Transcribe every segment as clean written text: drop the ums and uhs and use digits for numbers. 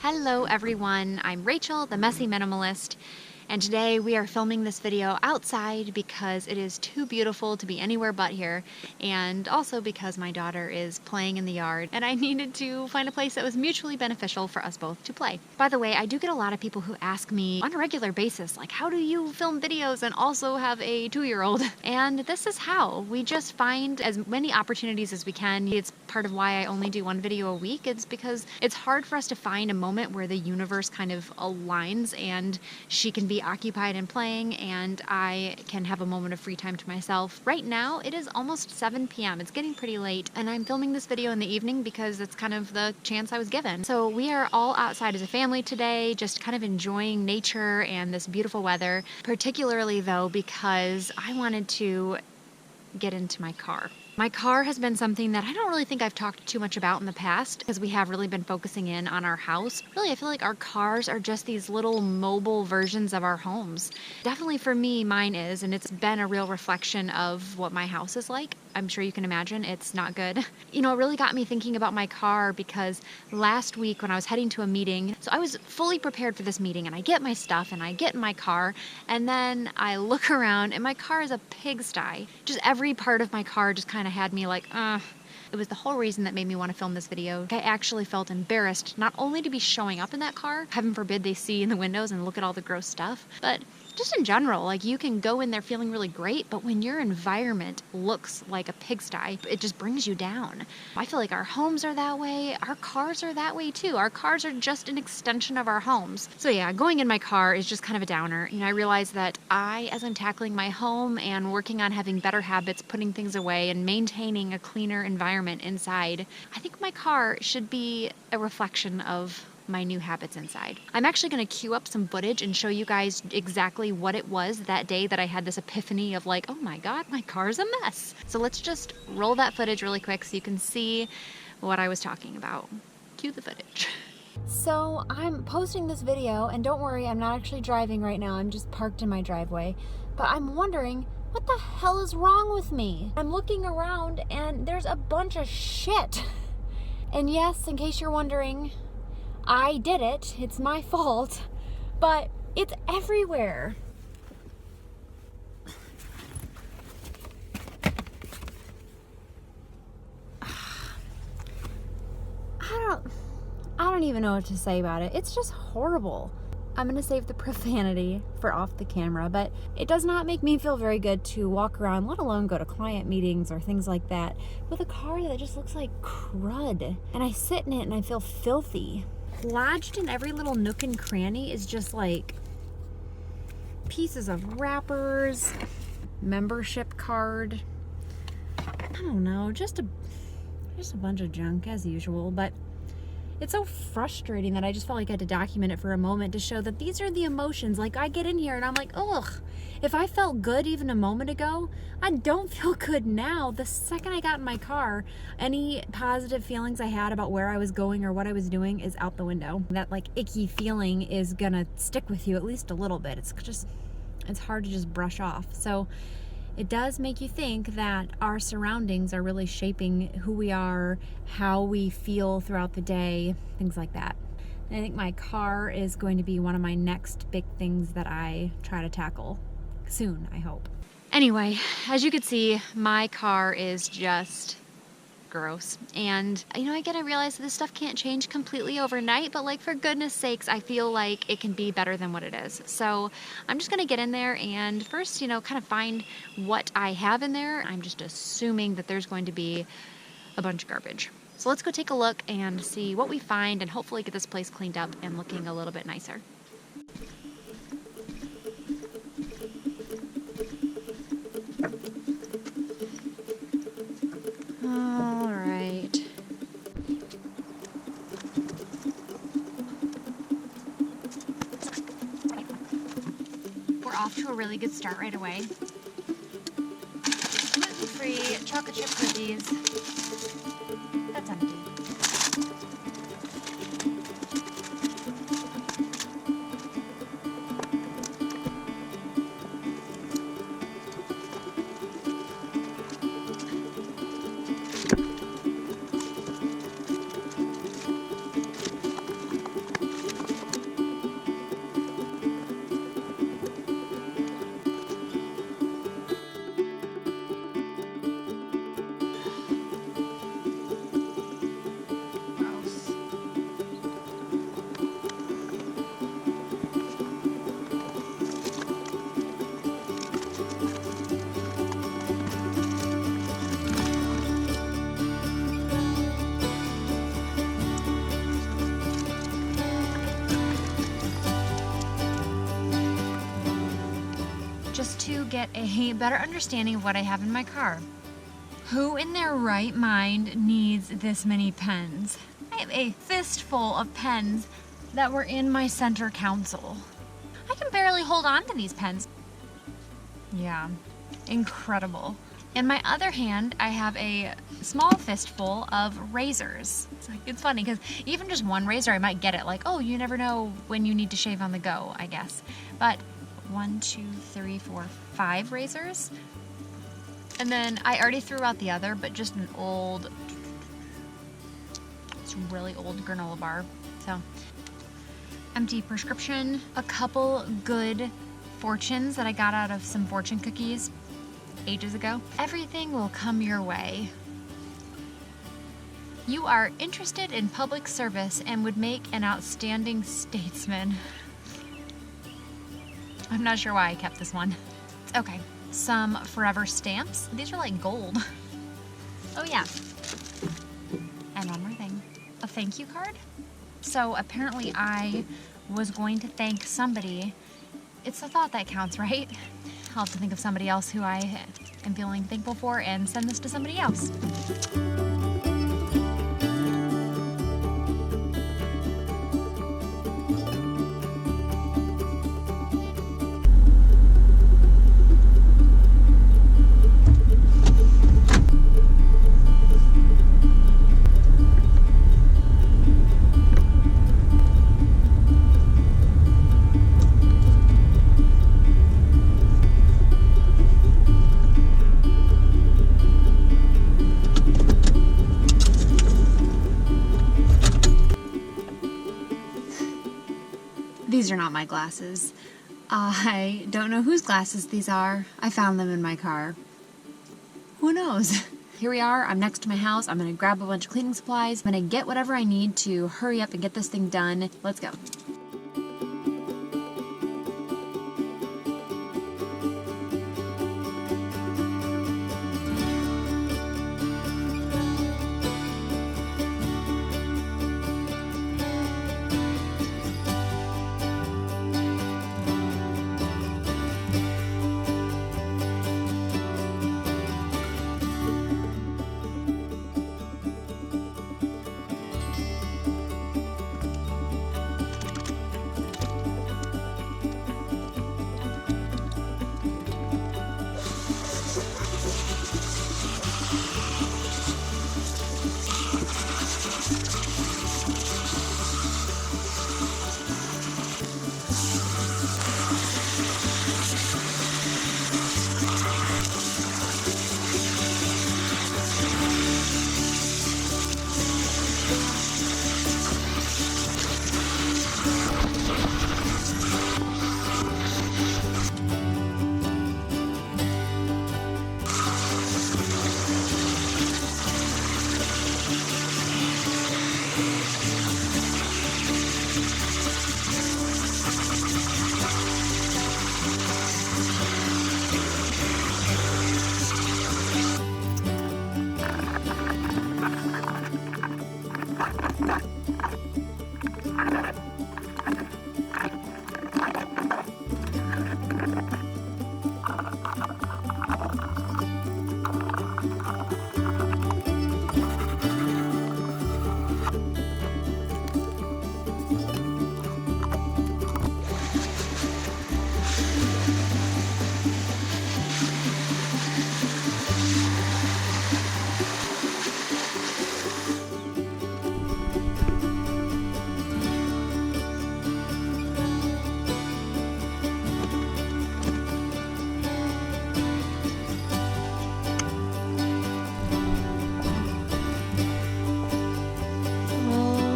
Hello everyone, I'm Rachel, the Messy Minimalist, and today we are filming this video outside because it is too beautiful to be anywhere but here, and also because my daughter is playing in the yard and I needed to find a place that was mutually beneficial for us both to play. By the way, I do get a lot of people who ask me on a regular basis, like, how do you film videos and also have a 2-year-old? And this is how. We just find as many opportunities as we can. It's part of why I only do one video a week. It's because it's hard for us to find a moment where the universe kind of aligns and she can be occupied and playing and I can have a moment of free time to myself. Right now it is almost 7 p.m. It's getting pretty late and I'm filming this video in the evening because that's kind of the chance I was given. So we are all outside as a family today, just kind of enjoying nature and this beautiful weather, particularly though because I wanted to get into my car. My car has been something that I don't really think I've talked too much about in the past because we have really been focusing in on our house. Really, I feel like our cars are just these little mobile versions of our homes. Definitely for me, mine is, and it's been a real reflection of what my house is like. I'm sure you can imagine it's not good. You know, it really got me thinking about my car because last week when I was heading to a meeting, so I was fully prepared for this meeting and I get my stuff and I get in my car and then I look around and my car is a pigsty. Just every part of my car just kind of had me like, It was the whole reason that made me want to film this video. I actually felt embarrassed not only to be showing up in that car, heaven forbid they see in the windows and look at all the gross stuff, but just in general, like you can go in there feeling really great, but when your environment looks like a pigsty, it just brings you down. I feel like our homes are that way. Our cars are that way too. Our cars are just an extension of our homes. So yeah, going in my car is just kind of a downer. You know, I realize that as I'm tackling my home and working on having better habits, putting things away and maintaining a cleaner environment inside, I think my car should be a reflection of my new habits inside. I'm actually going to queue up some footage and show you guys exactly what it was that day that I had this epiphany of like, oh my God, my car's a mess. So let's just roll that footage really quick so you can see what I was talking about. Cue the footage. So I'm posting this video and don't worry, I'm not actually driving right now. I'm just parked in my driveway, but I'm wondering what the hell is wrong with me? I'm looking around and there's a bunch of shit. And yes, in case you're wondering, I did it. It's my fault, but it's everywhere. I don't even know what to say about it. It's just horrible. I'm gonna save the profanity for off the camera, but it does not make me feel very good to walk around, let alone go to client meetings or things like that, with a car that just looks like crud. And I sit in it and I feel filthy. Lodged in every little nook and cranny is just like pieces of wrappers, membership card, I don't know, just a bunch of junk as usual. But it's so frustrating that I just felt like I had to document it for a moment to show that these are the emotions. Like I get in here and I'm like, ugh, if I felt good even a moment ago, I don't feel good now. The second I got in my car, any positive feelings I had about where I was going or what I was doing is out the window. That like icky feeling is gonna stick with you at least a little bit. It's hard to just brush off. So it does make you think that our surroundings are really shaping who we are, how we feel throughout the day, things like that. And I think my car is going to be one of my next big things that I try to tackle soon, I hope. Anyway, as you can see, my car is just gross. And you know, again, I realize that this stuff can't change completely overnight, but like for goodness sakes, I feel like it can be better than what it is. So I'm just gonna get in there and first, you know, kind of find what I have in there. I'm just assuming that there's going to be a bunch of garbage. So let's go take a look and see what we find and hopefully get this place cleaned up and looking a little bit nicer. All right. We're off to a really good start right away. Gluten-free chocolate chip cookies. That's empty. to get a better understanding of what I have in my car. Who in their right mind needs this many pens? I have a fistful of pens that were in my center console. I can barely hold on to these pens. Yeah, incredible. In my other hand, I have a small fistful of razors. It's funny because even just one razor, I might get it like, oh, you never know when you need to shave on the go, I guess. But 1, 2, 3, 4, 5 razors. And then I already threw out the other, but just an old, it's really old granola bar. So, empty prescription, a couple good fortunes that I got out of some fortune cookies ages ago. Everything will come your way. You are interested in public service and would make an outstanding statesman. I'm not sure why I kept this one. Okay, some forever stamps. These are like gold. Oh yeah. And one more thing, a thank you card. So apparently I was going to thank somebody. It's the thought that counts, right? I'll have to think of somebody else who I am feeling thankful for and send this to somebody else. These are not my glasses. I don't know whose glasses these are. I found them in my car. Who knows? Here we are. I'm next to my house. I'm going to grab a bunch of cleaning supplies. I'm going to get whatever I need to hurry up and get this thing done. Let's go.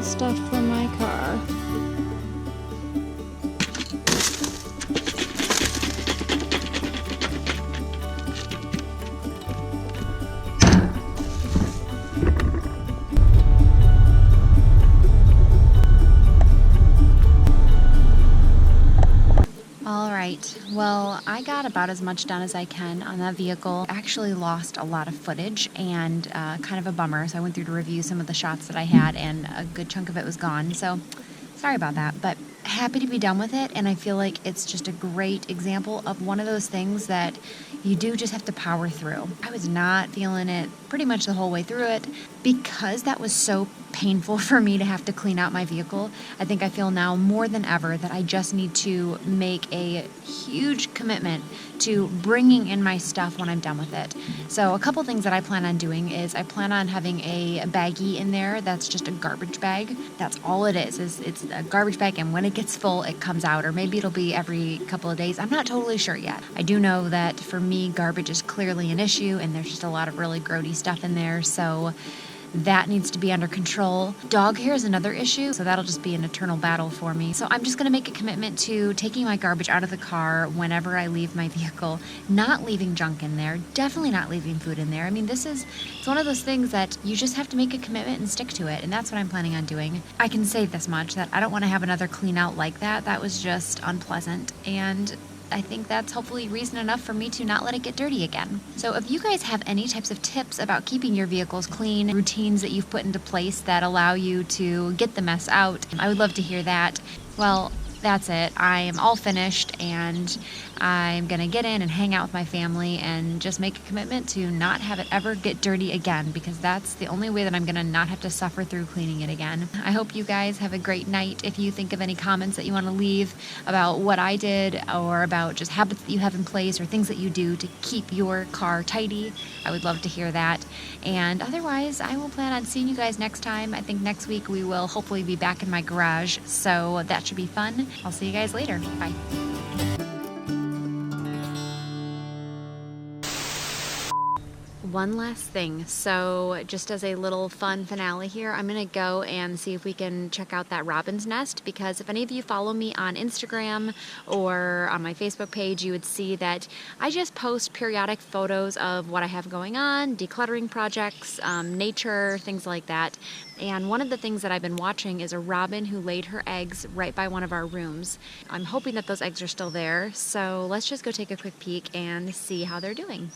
Stuff from my car. All right, well, I got about as much done as I can on that vehicle. I actually lost a lot of footage and kind of a bummer, so I went through to review some of the shots that I had and a good chunk of it was gone, so sorry about that. But happy to be done with it, and I feel like it's just a great example of one of those things that you do just have to power through. I was not feeling it pretty much the whole way through it because that was so painful for me to have to clean out my vehicle. I think I feel now more than ever that I just need to make a huge commitment to bringing in my stuff when I'm done with it. So a couple things that I plan on doing is I plan on having a baggie in there that's just a garbage bag. That's all it is it's a garbage bag, and when it gets full, it comes out, or maybe it'll be every couple of days. I'm not totally sure yet. I do know that for me, garbage is clearly an issue, and there's just a lot of really grody stuff in there, so that needs to be under control. Dog hair is another issue, so that'll just be an eternal battle for me. So I'm just going to make a commitment to taking my garbage out of the car whenever I leave my vehicle, not leaving junk in there, definitely not leaving food in there. I mean, it's one of those things that you just have to make a commitment and stick to it, and that's what I'm planning on doing. I can say this much, that I don't want to have another clean out like that. That was just unpleasant, and I think that's hopefully reason enough for me to not let it get dirty again. So if you guys have any types of tips about keeping your vehicles clean, routines that you've put into place that allow you to get the mess out, I would love to hear that. Well, that's it. I am all finished, and I'm going to get in and hang out with my family and just make a commitment to not have it ever get dirty again, because that's the only way that I'm going to not have to suffer through cleaning it again. I hope you guys have a great night. If you think of any comments that you want to leave about what I did, or about just habits that you have in place or things that you do to keep your car tidy, I would love to hear that. And otherwise, I will plan on seeing you guys next time. I think next week we will hopefully be back in my garage, so that should be fun. I'll see you guys later. Bye. One last thing. So just as a little fun finale here, I'm going to go and see if we can check out that robin's nest, because if any of you follow me on Instagram or on my Facebook page, you would see that I just post periodic photos of what I have going on, decluttering projects, nature, things like that. And one of the things that I've been watching is a robin who laid her eggs right by one of our rooms. I'm hoping that those eggs are still there, so let's just go take a quick peek and see how they're doing.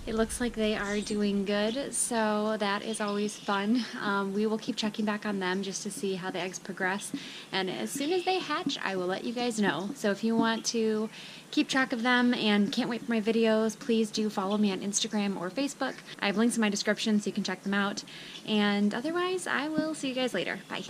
It looks like they are doing good, so that is always fun. We will keep checking back on them just to see how the eggs progress, and as soon as they hatch, I will let you guys know. So if you want to keep track of them and can't wait for my videos, please do follow me on Instagram or Facebook. I have links in my description so you can check them out, and otherwise, I will see you guys later. Bye.